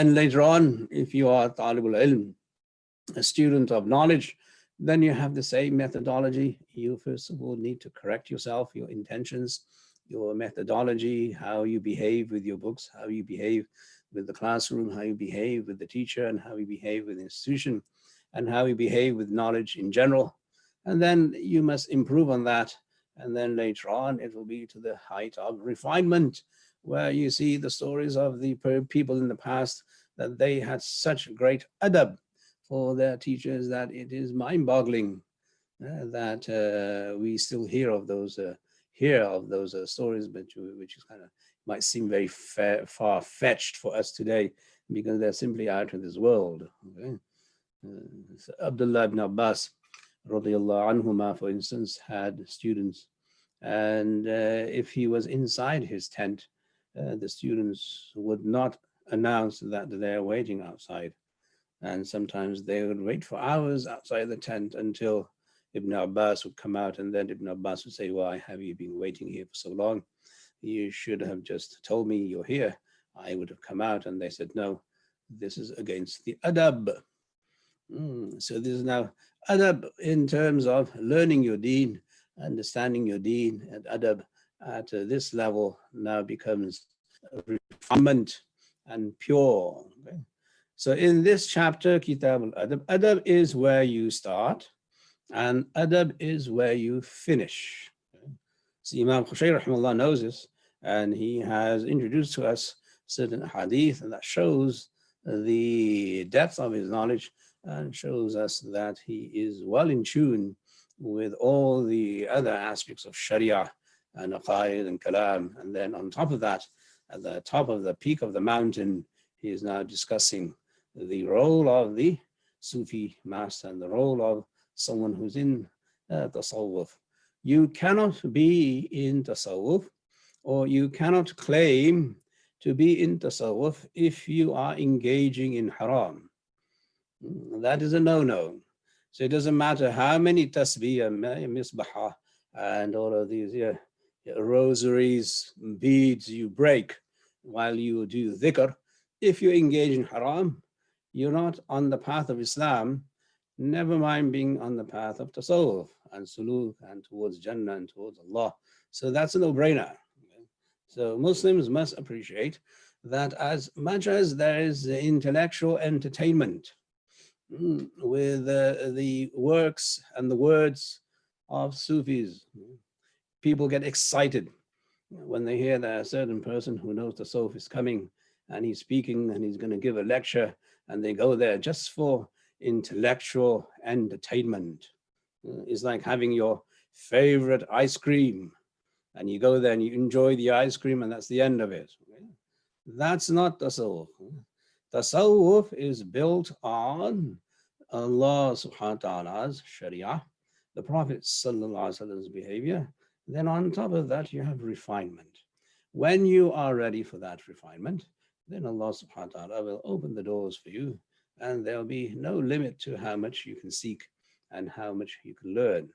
And later on, if you are talibul ilm, a student of knowledge, then you have the same methodology. You first of all need to correct yourself, your intentions, your methodology, how you behave with your books, how you behave with the classroom, how you behave with the teacher, and how you behave with the institution, and how you behave with knowledge in general. And then you must improve on that. And then later on, it will be to the height of refinement, where you see the stories of the people in the past, that they had such great adab for their teachers that it is mind-boggling that we still hear of those stories, but which is kind of might seem very far-fetched for us today, because they're simply out of this world. Okay? So Abdullah ibn Abbas, radiallahu anhuma, for instance, had students, and if he was inside his tent, the students would not announce that they're waiting outside. And sometimes they would wait for hours outside the tent until Ibn Abbas would come out, and then Ibn Abbas would say, "Why have you been waiting here for so long? You should have just told me you're here. I would have come out." And they said, "No, this is against the adab." So this is now adab in terms of learning your deen, understanding your deen, and adab at this level now becomes refinement and pure. Okay? So in this chapter, Kitab al-Adab, adab is where you start, and adab is where you finish. Okay? So Imam Shaykh rahimahullah knows this, and he has introduced to us certain hadith that shows the depth of his knowledge, and shows us that he is well in tune with all the other aspects of Sharia and aqaid and kalam. And then on top of that, at the top of the peak of the mountain, he is now discussing the role of the Sufi master and the role of someone who's in tasawwuf. You cannot be in tasawwuf, or you cannot claim to be in tasawwuf if you are engaging in haram. That is a no-no. So it doesn't matter how many tasbih, misbah, and all of these rosaries, beads you break while you do dhikr. If you engage in haram, you're not on the path of Islam, never mind being on the path of tasawwuf and suluk and towards Jannah and towards Allah. So that's a no-brainer. Okay? So Muslims must appreciate that as much as there is intellectual entertainment with the works and the words of Sufis, people get excited when they hear that a certain person who knows the Tasawwuf is coming, and he's speaking and he's going to give a lecture, and they go there just for intellectual entertainment. It's like having your favorite ice cream, and you go there and you enjoy the ice cream, and that's the end of it. That's not tasawwuf. Tasawwuf is built on Allah subhanahu wa ta'ala's sharia, the Prophet sallallahu alaihi wasallam's behavior. Then on top of that, you have refinement. When you are ready for that refinement, then Allah subhanahu wa ta'ala will open the doors for you, and there'll be no limit to how much you can seek and how much you can learn.